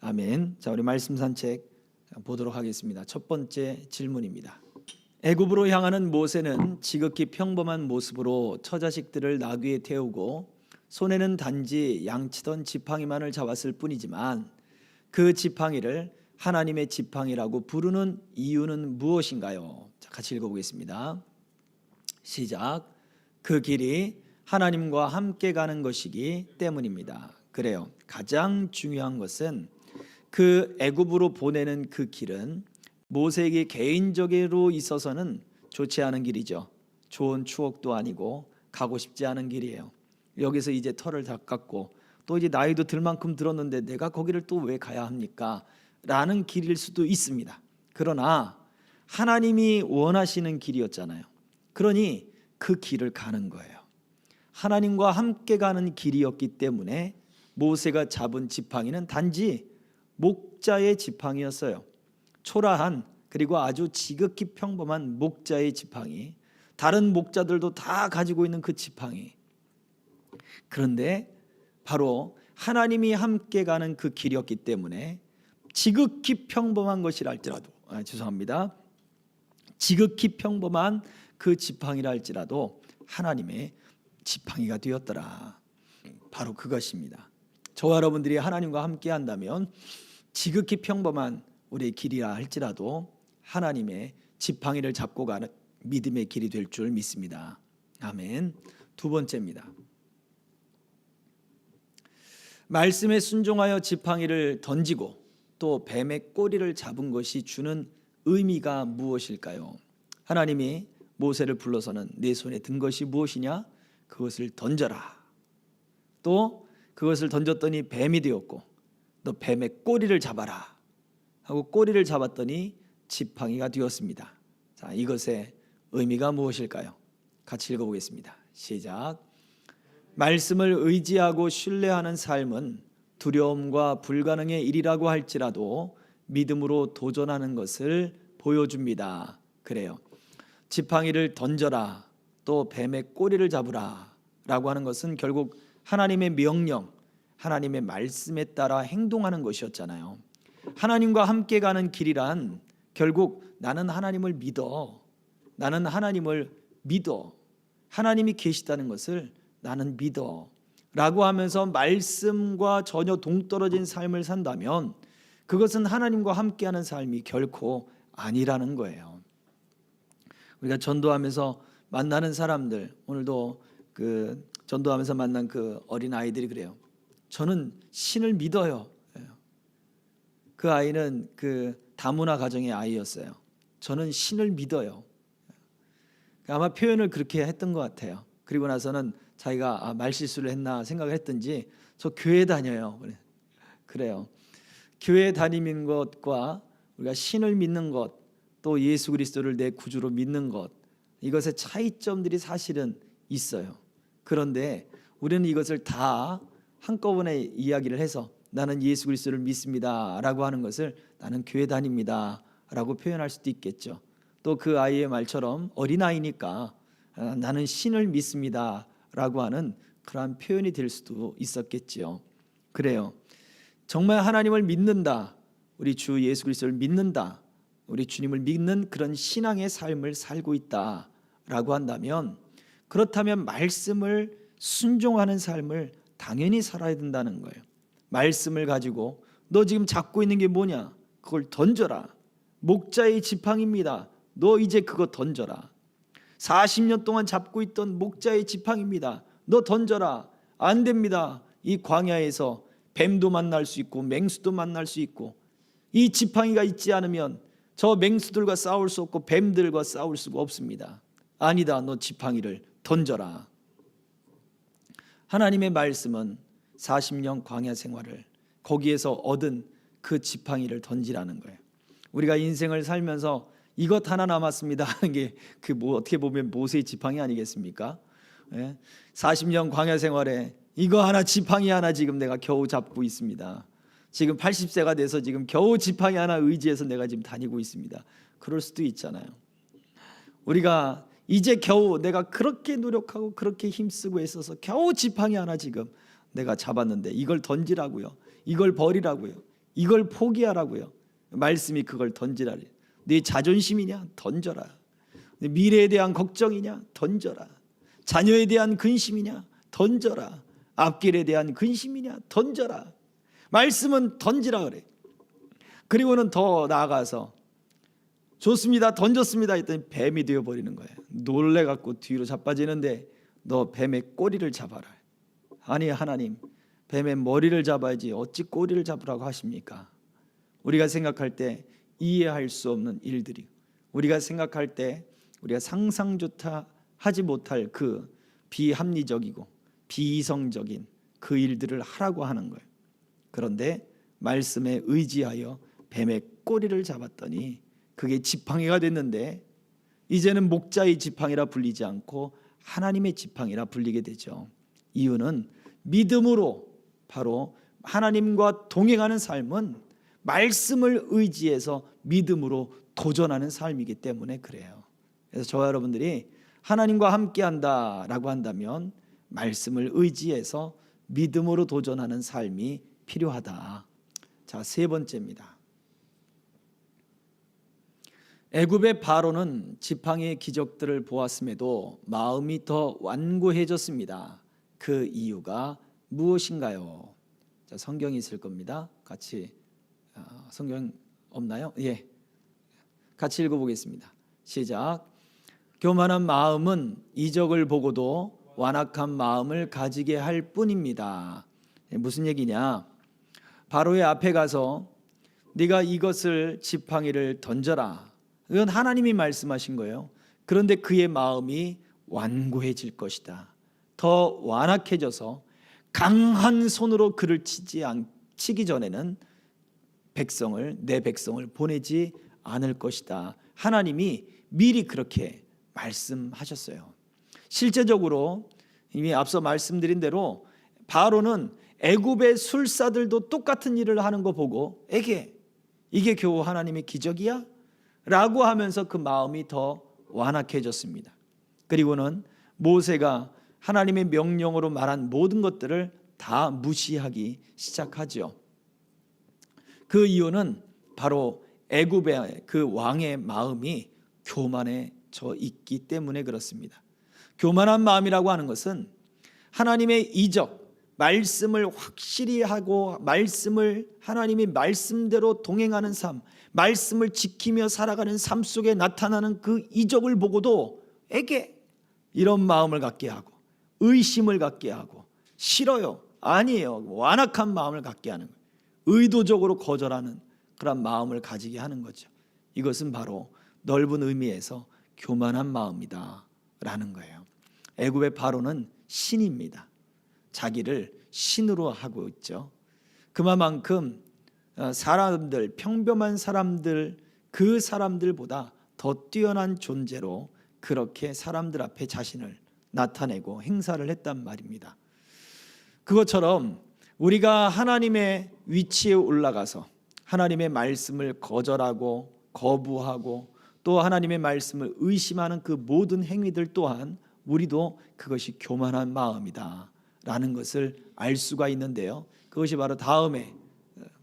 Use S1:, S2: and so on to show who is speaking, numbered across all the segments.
S1: 아멘. 자, 우리 말씀 산책 보도록 하겠습니다. 첫 번째 질문입니다. 애굽으로 향하는 모세는 지극히 평범한 모습으로 처자식들을 나귀에 태우고 손에는 단지 양치던 지팡이만을 잡았을 뿐이지만 그 지팡이를 하나님의 지팡이라고 부르는 이유는 무엇인가요? 자, 같이 읽어보겠습니다. 시작. 그 길이 하나님과 함께 가는 것이기 때문입니다. 그래요. 가장 중요한 것은 그 애굽으로 보내는 그 길은 모세에게 개인적으로 있어서는 좋지 않은 길이죠. 좋은 추억도 아니고 가고 싶지 않은 길이에요. 여기서 이제 털을 닦았고 또 이제 나이도 들 만큼 들었는데 내가 거기를 또 왜 가야 합니까? 라는 길일 수도 있습니다. 그러나 하나님이 원하시는 길이었잖아요. 그러니 그 길을 가는 거예요. 하나님과 함께 가는 길이었기 때문에 모세가 잡은 지팡이는 단지 목자의 지팡이였어요. 초라한 그리고 아주 지극히 평범한 목자의 지팡이, 다른 목자들도 다 가지고 있는 그 지팡이. 그런데 바로 하나님이 함께 가는 그 길이었기 때문에 지극히 평범한 것이라 할지라도 지극히 평범한 그 지팡이라 할지라도 하나님의 지팡이가 되었더라. 바로 그것입니다. 저와 여러분들이 하나님과 함께 한다면 지극히 평범한 우리의 길이라 할지라도 하나님의 지팡이를 잡고 가는 믿음의 길이 될 줄 믿습니다. 아멘. 두 번째입니다. 말씀에 순종하여 지팡이를 던지고 또 뱀의 꼬리를 잡은 것이 주는 의미가 무엇일까요? 하나님이 모세를 불러서는 내 손에 든 것이 무엇이냐? 그것을 던져라. 또 그것을 던졌더니 뱀이 되었고 너 뱀의 꼬리를 잡아라 하고 꼬리를 잡았더니 지팡이가 되었습니다. 자, 이것의 의미가 무엇일까요? 같이 읽어보겠습니다. 시작. 말씀을 의지하고 신뢰하는 삶은 두려움과 불가능의 일이라고 할지라도 믿음으로 도전하는 것을 보여줍니다. 그래요. 지팡이를 던져라 또 뱀의 꼬리를 잡으라 라고 하는 것은 결국 하나님의 명령, 하나님의 말씀에 따라 행동하는 것이었잖아요. 하나님과 함께 가는 길이란 결국 나는 하나님을 믿어. 나는 하나님을 믿어. 하나님이 계시다는 것을 나는 믿어. 라고 하면서 말씀과 전혀 동떨어진 삶을 산다면 그것은 하나님과 함께하는 삶이 결코 아니라는 거예요. 우리가 전도하면서 만나는 사람들, 오늘도 그 전도하면서 만난 그 어린 아이들이 그래요. 저는 신을 믿어요. 그 아이는 그 다문화 가정의 아이였어요. 저는 신을 믿어요. 아마 표현을 그렇게 했던 것 같아요. 그리고 나서는 자기가 말실수를 했나 생각을 했든지 저 교회 다녀요. 그래요. 교회 다니는 것과 우리가 신을 믿는 것, 또 예수 그리스도를 내 구주로 믿는 것, 이것의 차이점들이 사실은 있어요. 그런데 우리는 이것을 다 한꺼번에 이야기를 해서 나는 예수 그리스도를 믿습니다 라고 하는 것을 나는 교회 다닙니다 라고 표현할 수도 있겠죠. 또 그 아이의 말처럼 어린아이니까 나는 신을 믿습니다 라고 하는 그러한 표현이 될 수도 있었겠지요. 그래요. 정말 하나님을 믿는다, 우리 주 예수 그리스도를 믿는다, 우리 주님을 믿는 그런 신앙의 삶을 살고 있다 라고 한다면, 그렇다면 말씀을 순종하는 삶을 당연히 살아야 된다는 거예요. 말씀을 가지고 너 지금 잡고 있는 게 뭐냐? 그걸 던져라. 목자의 지팡이입니다. 너 이제 그거 던져라. 40년 동안 잡고 있던 목자의 지팡이입니다. 너 던져라. 안 됩니다. 이 광야에서 뱀도 만날 수 있고 맹수도 만날 수 있고 이 지팡이가 있지 않으면 저 맹수들과 싸울 수 없고 뱀들과 싸울 수가 없습니다. 아니다. 너 지팡이를 던져라. 하나님의 말씀은 40년 광야 생활을 거기에서 얻은 그 지팡이를 던지라는 거예요. 우리가 인생을 살면서 이것 하나 남았습니다 하는 게 그 어떻게 보면 모세의 지팡이 아니겠습니까? 40년 광야 생활에 이거 하나 지팡이 하나 지금 내가 겨우 잡고 있습니다. 지금 80세가 돼서 지금 겨우 지팡이 하나 의지해서 내가 지금 다니고 있습니다. 그럴 수도 있잖아요. 우리가 이제 겨우 내가 그렇게 노력하고 그렇게 힘쓰고 애써서 겨우 지팡이 하나 지금 내가 잡았는데 이걸 던지라고요. 이걸 버리라고요. 이걸 포기하라고요. 말씀이 그걸 던지라. 네 자존심이냐? 던져라. 네 미래에 대한 걱정이냐? 던져라. 자녀에 대한 근심이냐? 던져라. 앞길에 대한 근심이냐? 던져라. 말씀은 던지라 그래. 그리고는 더 나아가서 좋습니다, 던졌습니다 했더니 뱀이 되어버리는 거예요. 놀래갖고 뒤로 자빠지는데 너 뱀의 꼬리를 잡아라. 아니 하나님, 뱀의 머리를 잡아야지 어찌 꼬리를 잡으라고 하십니까? 우리가 생각할 때 이해할 수 없는 일들이, 우리가 생각할 때 우리가 상상조차 하지 못할 그 비합리적이고 비이성적인 그 일들을 하라고 하는 거예요. 그런데 말씀에 의지하여 뱀의 꼬리를 잡았더니 그게 지팡이가 됐는데 이제는 목자의 지팡이라 불리지 않고 하나님의 지팡이라 불리게 되죠. 이유는 믿음으로, 바로 하나님과 동행하는 삶은 말씀을 의지해서 믿음으로 도전하는 삶이기 때문에 그래요. 그래서 저와 여러분들이 하나님과 함께한다라고 한다면 말씀을 의지해서 믿음으로 도전하는 삶이 필요하다. 자, 세 번째입니다. 애굽의 바로는 지팡이의 기적들을 보았음에도 마음이 더 완고해졌습니다. 그 이유가 무엇인가요? 자, 성경이 있을 겁니다. 같이 성경 없나요? 예, 같이 읽어보겠습니다. 시작. 교만한 마음은 이적을 보고도 완악한 마음을 가지게 할 뿐입니다. 무슨 얘기냐? 바로의 앞에 가서 네가 이것을 지팡이를 던져라. 이건 하나님이 말씀하신 거예요. 그런데 그의 마음이 완고해질 것이다. 더 완악해져서 강한 손으로 그를 치기 전에는 내 백성을 보내지 않을 것이다. 하나님이 미리 그렇게 말씀하셨어요. 실제적으로 이미 앞서 말씀드린 대로 바로는 애굽의 술사들도 똑같은 일을 하는 거 보고 이게 겨우 하나님의 기적이야? 라고 하면서 그 마음이 더 완악해졌습니다. 그리고는 모세가 하나님의 명령으로 말한 모든 것들을 다 무시하기 시작하죠. 그 이유는 바로 애굽의 그 왕의 마음이 교만해져 있기 때문에 그렇습니다. 교만한 마음이라고 하는 것은 하나님의 이적, 말씀을 확실히 하고 하나님의 말씀대로 동행하는 삶, 말씀을 지키며 살아가는 삶 속에 나타나는 그 이적을 보고도 이런 마음을 갖게 하고 의심을 갖게 하고 싫어요, 아니에요, 완악한 마음을 갖게 하는 거예요. 의도적으로 거절하는 그런 마음을 가지게 하는 거죠. 이것은 바로 넓은 의미에서 교만한 마음이다 라는 거예요. 애굽의 바로는 신입니다. 자기를 신으로 하고 있죠. 그만큼 사람들, 평범한 사람들, 그 사람들보다 더 뛰어난 존재로 그렇게 사람들 앞에 자신을 나타내고 행사를 했단 말입니다. 그것처럼 우리가 하나님의 위치에 올라가서 하나님의 말씀을 거절하고 거부하고 또 하나님의 말씀을 의심하는 그 모든 행위들 또한 우리도 그것이 교만한 마음이다 라는 것을 알 수가 있는데요. 그것이 바로 다음에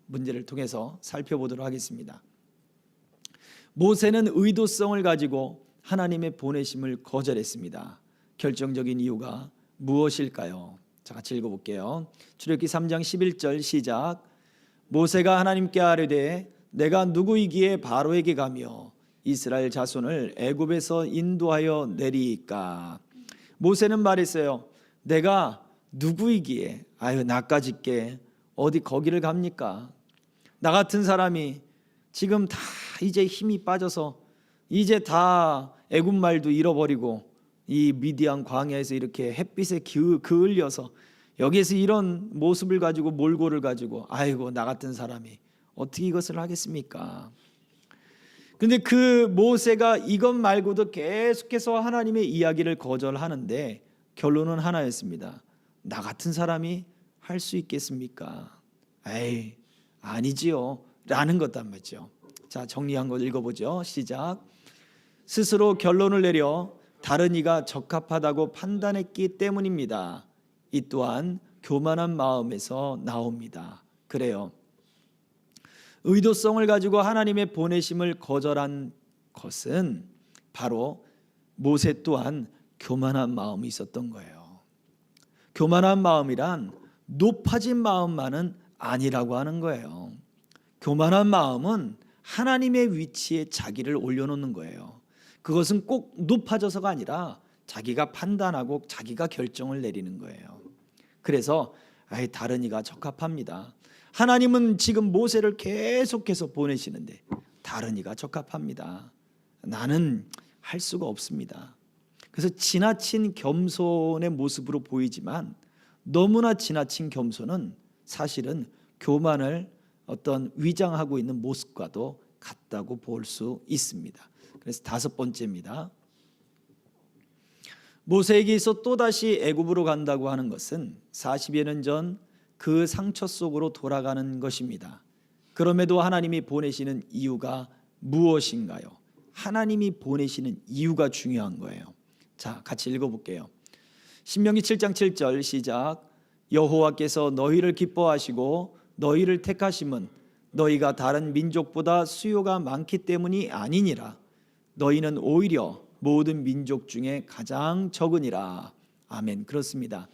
S1: 문제를 통해서 살펴보도록 하겠습니다. 모세는 의도성을 가지고 하나님의 보내심을 거절했습니다. 결정적인 이유가 무엇일까요? 자, 같이 읽어볼게요. 출애굽기 3장 11절 시작. 모세가 하나님께 아뢰되 내가 누구이기에 바로에게 가며 이스라엘 자손을 애굽에서 인도하여 내리이까. 모세는 말했어요. 내가 누구이기에 나까짓게 어디 거기를 갑니까? 나 같은 사람이 지금 다 이제 힘이 빠져서 이제 다 애굽 말도 잃어버리고 이 미디안 광야에서 이렇게 햇빛에 그을려서 여기에서 이런 모습을 가지고 몰골을 가지고 나 같은 사람이 어떻게 이것을 하겠습니까? 근데 그 모세가 이것 말고도 계속해서 하나님의 이야기를 거절하는데 결론은 하나였습니다. 나 같은 사람이 할 수 있겠습니까? 아니지요 라는 것단 말이죠. 자, 정리한 걸 읽어보죠. 시작. 스스로 결론을 내려 다른 이가 적합하다고 판단했기 때문입니다. 이 또한 교만한 마음에서 나옵니다. 그래요. 의도성을 가지고 하나님의 보내심을 거절한 것은 바로 모세 또한 교만한 마음이 있었던 거예요. 교만한 마음이란 높아진 마음만은 아니라고 하는 거예요. 교만한 마음은 하나님의 위치에 자기를 올려놓는 거예요. 그것은 꼭 높아져서가 아니라 자기가 판단하고 자기가 결정을 내리는 거예요. 그래서 다른 이가 적합합니다. 하나님은 지금 모세를 계속해서 보내시는데 다른 이가 적합합니다. 나는 할 수가 없습니다. 그래서 지나친 겸손의 모습으로 보이지만 너무나 지나친 겸손은 사실은 교만을 어떤 위장하고 있는 모습과도 같다고 볼 수 있습니다. 그래서 다섯 번째입니다. 모세에게서 또다시 애굽으로 간다고 하는 것은 40여 년 전 그 상처 속으로 돌아가는 것입니다. 그럼에도 하나님이 보내시는 이유가 무엇인가요? 하나님이 보내시는 이유가 중요한 거예요. 자, 같이 읽어볼게요. 신명기 7장 7절 시작. 여호와께서 너희를 기뻐하시고 너희를 택하심은 너희가 다른 민족보다 수요가 많기 때문이 아니니라. 너희는 오히려 모든 민족 중에 가장 적으니라. 아멘. 그렇습니다.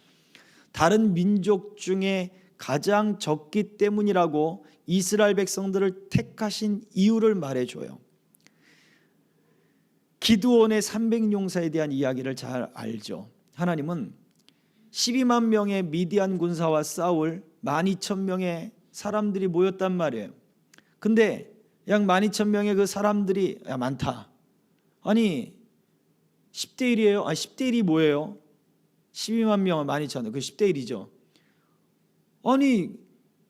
S1: 다른 민족 중에 가장 적기 때문이라고 이스라엘 백성들을 택하신 이유를 말해줘요. 기드온의 300용사에 대한 이야기를 잘 알죠. 하나님은 12만 명의 미디안 군사와 싸울 12,000명의 사람들이 모였단 말이에요. 근데 약 12,000명의 그 사람들이 많다. 아니 10대 1이에요? 10대 1이 뭐예요? 12만 명은 12,000명, 그 10대 1이죠. 아니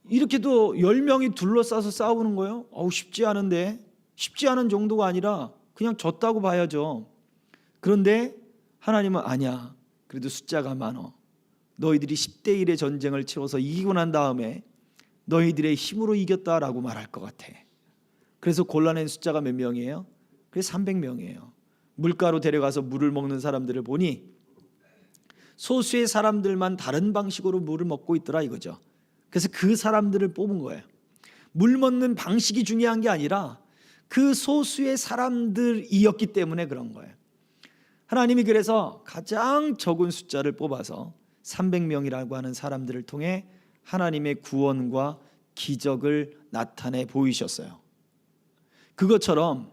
S1: 이렇게도 10명이 둘러싸서 싸우는 거예요? 쉽지 않은데, 쉽지 않은 정도가 아니라 그냥 졌다고 봐야죠. 그런데 하나님은 아니야, 그래도 숫자가 많어. 너희들이 10대 1의 전쟁을 치러서 이기고 난 다음에 너희들의 힘으로 이겼다라고 말할 것 같아. 그래서 골라낸 숫자가 몇 명이에요? 그게 300명이에요. 물가로 데려가서 물을 먹는 사람들을 보니 소수의 사람들만 다른 방식으로 물을 먹고 있더라 이거죠. 그래서 그 사람들을 뽑은 거예요. 물 먹는 방식이 중요한 게 아니라 그 소수의 사람들이었기 때문에 그런 거예요. 하나님이 그래서 가장 적은 숫자를 뽑아서 300명이라고 하는 사람들을 통해 하나님의 구원과 기적을 나타내 보이셨어요. 그것처럼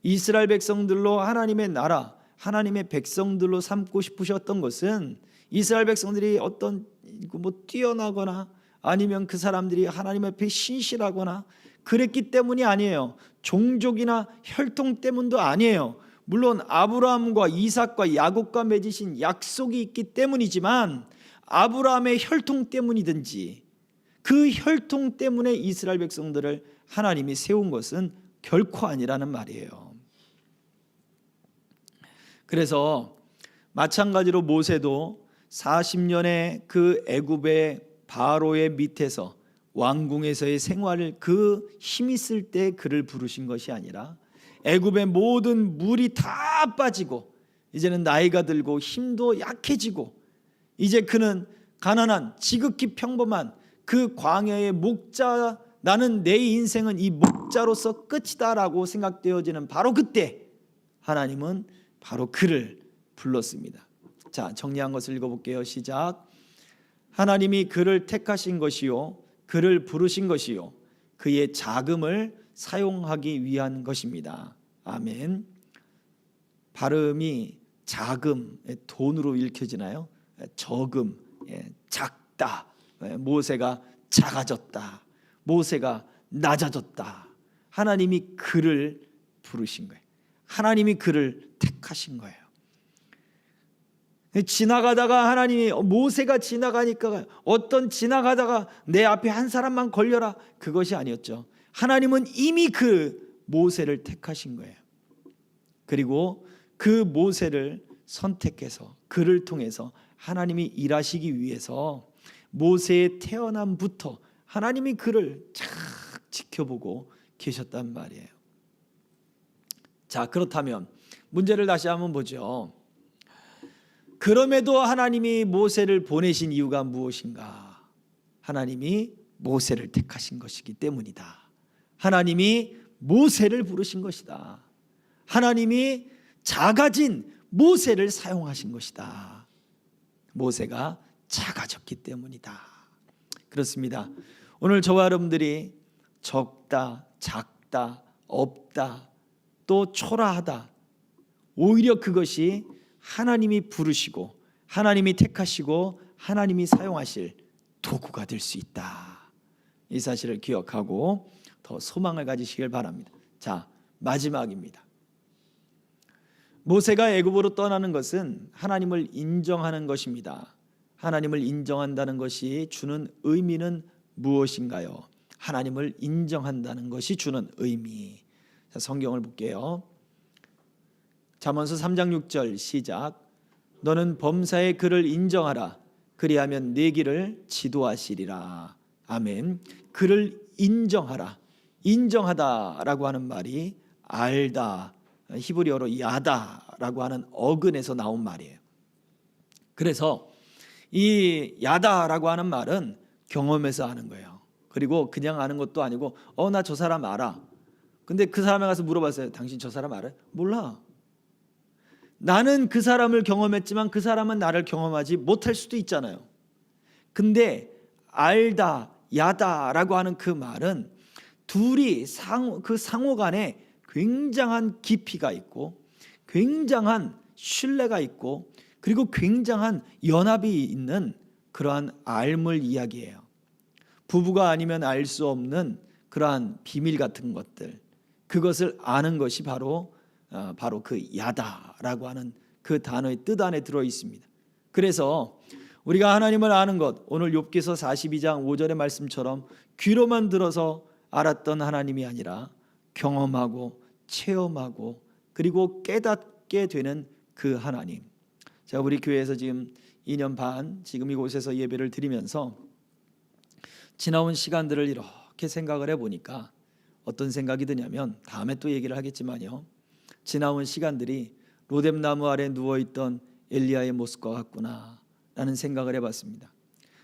S1: 이스라엘 백성들로 하나님의 나라, 하나님의 백성들로 삼고 싶으셨던 것은 이스라엘 백성들이 어떤 뛰어나거나 아니면 그 사람들이 하나님 앞에 신실하거나 그랬기 때문이 아니에요. 종족이나 혈통 때문도 아니에요. 물론 아브라함과 이삭과 야곱과 맺으신 약속이 있기 때문이지만 아브라함의 혈통 때문이든지 그 혈통 때문에 이스라엘 백성들을 하나님이 세운 것은 결코 아니라는 말이에요. 그래서 마찬가지로 모세도 40년의 그 애굽의 바로의 밑에서 왕궁에서의 생활을 그 힘 있을 때 그를 부르신 것이 아니라 애굽의 모든 물이 다 빠지고 이제는 나이가 들고 힘도 약해지고 이제 그는 가난한 지극히 평범한 그 광야의 목자, 나는 내 인생은 이 목자로서 끝이다라고 생각되어지는 바로 그때 하나님은 바로 그를 불렀습니다. 자, 정리한 것을 읽어볼게요. 시작. 하나님이 그를 택하신 것이요 그를 부르신 것이요 그의 자금을 사용하기 위한 것입니다. 아멘. 발음이 자금, 돈으로 읽혀지나요? 저금, 작다. 모세가 작아졌다. 모세가 낮아졌다. 하나님이 그를 부르신 거예요. 하나님이 그를 택하신 거예요. 지나가다가 하나님이 모세가 지나가니까 어떤 지나가다가 내 앞에 한 사람만 걸려라 그것이 아니었죠. 하나님은 이미 그 모세를 택하신 거예요. 그리고 그 모세를 선택해서 그를 통해서 하나님이 일하시기 위해서 모세의 태어남부터 하나님이 그를 착 지켜보고 계셨단 말이에요. 자, 그렇다면 문제를 다시 한번 보죠. 그럼에도 하나님이 모세를 보내신 이유가 무엇인가? 하나님이 모세를 택하신 것이기 때문이다. 하나님이 모세를 부르신 것이다. 하나님이 작아진 모세를 사용하신 것이다. 모세가 작아졌기 때문이다. 그렇습니다. 오늘 저와 여러분들이 적다, 작다, 없다, 또 초라하다, 오히려 그것이 하나님이 부르시고 하나님이 택하시고 하나님이 사용하실 도구가 될 수 있다. 이 사실을 기억하고 더 소망을 가지시길 바랍니다. 자, 마지막입니다. 모세가 애굽으로 떠나는 것은 하나님을 인정하는 것입니다. 하나님을 인정한다는 것이 주는 의미는 무엇인가요? 하나님을 인정한다는 것이 주는 의미. 자, 성경을 볼게요. 잠언서 3장 6절 시작. 너는 범사의 그를 인정하라. 그리하면 네 길을 지도하시리라. 아멘. 그를 인정하라. 인정하다라고 하는 말이 알다, 히브리어로 야다라고 하는 어근에서 나온 말이에요. 그래서 이 야다라고 하는 말은 경험에서 아는 거예요. 그리고 그냥 아는 것도 아니고 나 저 사람 알아. 근데 그 사람에 가서 물어봤어요. 당신 저 사람 알아요? 몰라. 나는 그 사람을 경험했지만 그 사람은 나를 경험하지 못할 수도 있잖아요. 근데 알다, 야다라고 하는 그 말은 둘이 그 상호 간에 굉장한 깊이가 있고 굉장한 신뢰가 있고 그리고 굉장한 연합이 있는 그러한 알물 이야기예요. 부부가 아니면 알 수 없는 그러한 비밀 같은 것들, 그것을 아는 것이 바로 그 야다라고 하는 그 단어의 뜻 안에 들어 있습니다. 그래서 우리가 하나님을 아는 것, 오늘 욥기서 42장 5절의 말씀처럼 귀로만 들어서 알았던 하나님이 아니라 경험하고 체험하고 그리고 깨닫게 되는 그 하나님. 제가 우리 교회에서 지금 2년 반 지금 이곳에서 예배를 드리면서 지나온 시간들을 이렇게 생각을 해보니까 어떤 생각이 드냐면, 다음에 또 얘기를 하겠지만요, 지나온 시간들이 로뎀나무 아래 누워있던 엘리야의 모습과 같구나 라는 생각을 해봤습니다.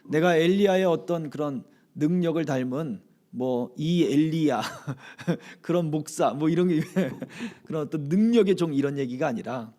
S1: 내가 엘리야의 어떤 그런 능력을 닮은 이 엘리야 그런 목사 이런 게 그런 어떤 능력의 종 이런 얘기가 아니라,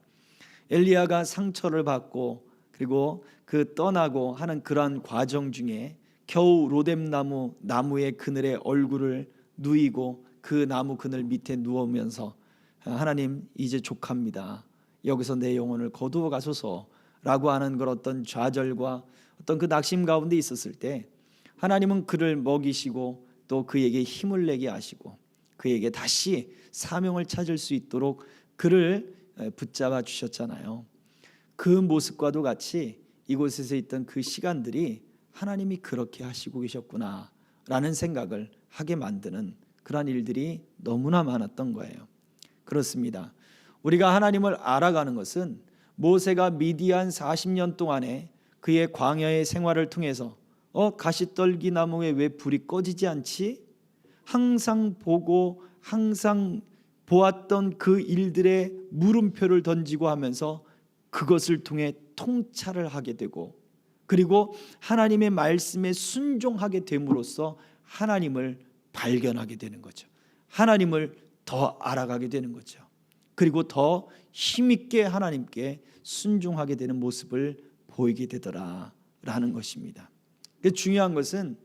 S1: 엘리야가 상처를 받고 그리고 그 떠나고 하는 그러한 과정 중에 겨우 로뎀나무 나무의 그늘에 얼굴을 누이고 그 나무 그늘 밑에 누우면서 하나님 이제 족합니다. 여기서 내 영혼을 거두어 가소서라고 하는 그런 어떤 좌절과 어떤 그 낙심 가운데 있었을 때 하나님은 그를 먹이시고 또 그에게 힘을 내게 하시고 그에게 다시 사명을 찾을 수 있도록 그를 붙잡아 주셨잖아요. 그 모습과도 같이 이곳에서 있던 그 시간들이 하나님이 그렇게 하시고 계셨구나 라는 생각을 하게 만드는 그러한 일들이 너무나 많았던 거예요. 그렇습니다. 우리가 하나님을 알아가는 것은 모세가 미디안 40년 동안에 그의 광야의 생활을 통해서 가시떨기 나무에 왜 불이 꺼지지 않지? 항상 보고 항상 보았던 그 일들의 물음표를 던지고 하면서 그것을 통해 통찰을 하게 되고, 그리고 하나님의 말씀에 순종하게 됨으로써 하나님을 발견하게 되는 거죠. 하나님을 더 알아가게 되는 거죠. 그리고 더 힘있게 하나님께 순종하게 되는 모습을 보이게 되더라라는 것입니다. 중요한 것은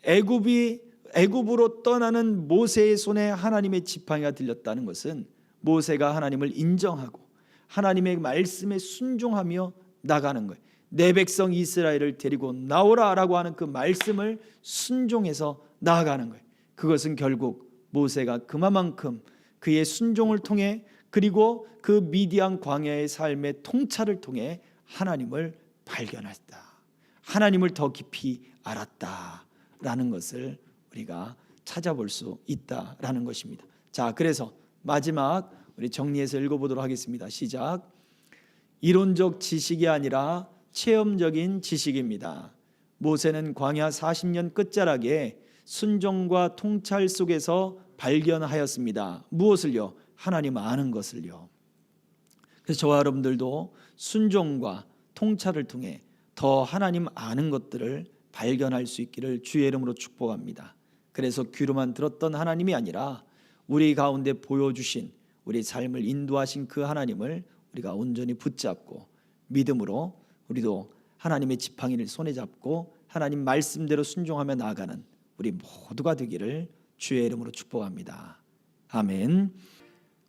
S1: 애굽으로 떠나는 모세의 손에 하나님의 지팡이가 들렸다는 것은 모세가 하나님을 인정하고 하나님의 말씀에 순종하며 나가는 거예요. 내 백성 이스라엘을 데리고 나오라라고 하는 그 말씀을 순종해서 나아가는 거예요. 그것은 결국 모세가 그만큼 그의 순종을 통해 그리고 그 미디안 광야의 삶의 통찰을 통해 하나님을 발견했다, 하나님을 더 깊이 알았다라는 것을 우리가 찾아볼 수 있다라는 것입니다. 자, 그래서 마지막 우리 정리해서 읽어보도록 하겠습니다. 시작. 이론적 지식이 아니라 체험적인 지식입니다. 모세는 광야 40년 끝자락에 순종과 통찰 속에서 발견하였습니다. 무엇을요? 하나님 아는 것을요. 그래서 저와 여러분들도 순종과 통찰을 통해 더 하나님 아는 것들을 발견할 수 있기를 주의 이름으로 축복합니다. 그래서 귀로만 들었던 하나님이 아니라 우리 가운데 보여주신, 우리 삶을 인도하신 그 하나님을 우리가 온전히 붙잡고 믿음으로 우리도 하나님의 지팡이를 손에 잡고 하나님 말씀대로 순종하며 나아가는 우리 모두가 되기를 주의 이름으로 축복합니다. 아멘.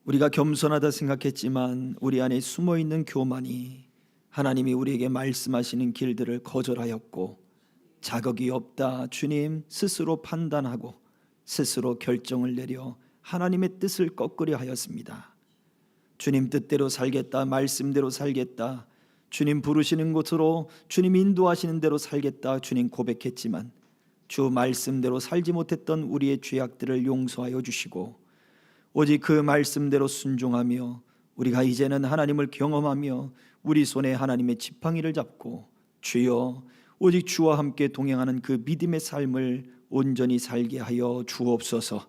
S1: 우리가 겸손하다 생각했지만 우리 안에 숨어있는 교만이 하나님이 우리에게 말씀하시는 길들을 거절하였고, 자격이 없다 주님 스스로 판단하고 스스로 결정을 내려 하나님의 뜻을 꺾으려 하였습니다. 주님 뜻대로 살겠다, 말씀대로 살겠다, 주님 부르시는 곳으로, 주님 인도하시는 대로 살겠다 주님 고백했지만 주 말씀대로 살지 못했던 우리의 죄악들을 용서하여 주시고, 오직 그 말씀대로 순종하며 우리가 이제는 하나님을 경험하며 우리 손에 하나님의 지팡이를 잡고 주여 오직 주와 함께 동행하는 그 믿음의 삶을 온전히 살게 하여 주옵소서.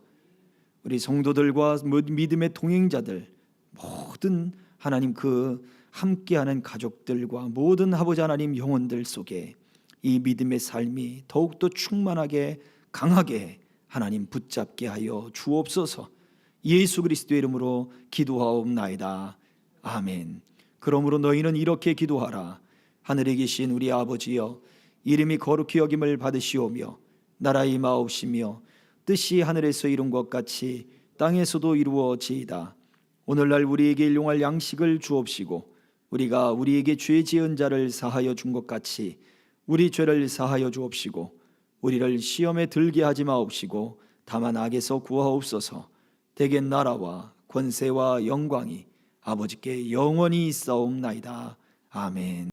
S1: 우리 성도들과 믿음의 동행자들, 모든 하나님 그 함께하는 가족들과 모든 아버지 하나님 영혼들 속에 이 믿음의 삶이 더욱더 충만하게 강하게 하나님 붙잡게 하여 주옵소서. 예수 그리스도의 이름으로 기도하옵나이다. 아멘. 그러므로 너희는 이렇게 기도하라. 하늘에 계신 우리 아버지여, 이름이 거룩히 여김을 받으시오며 나라의 임하옵시며 뜻이 하늘에서 이룬 것 같이 땅에서도 이루어지이다. 오늘날 우리에게 일용할 양식을 주옵시고 우리가 우리에게 죄 지은 자를 사하여 준 것 같이 우리 죄를 사하여 주옵시고 우리를 시험에 들게 하지 마옵시고 다만 악에서 구하옵소서. 대개 나라와 권세와 영광이 아버지께 영원히 있사옵나이다. 아멘.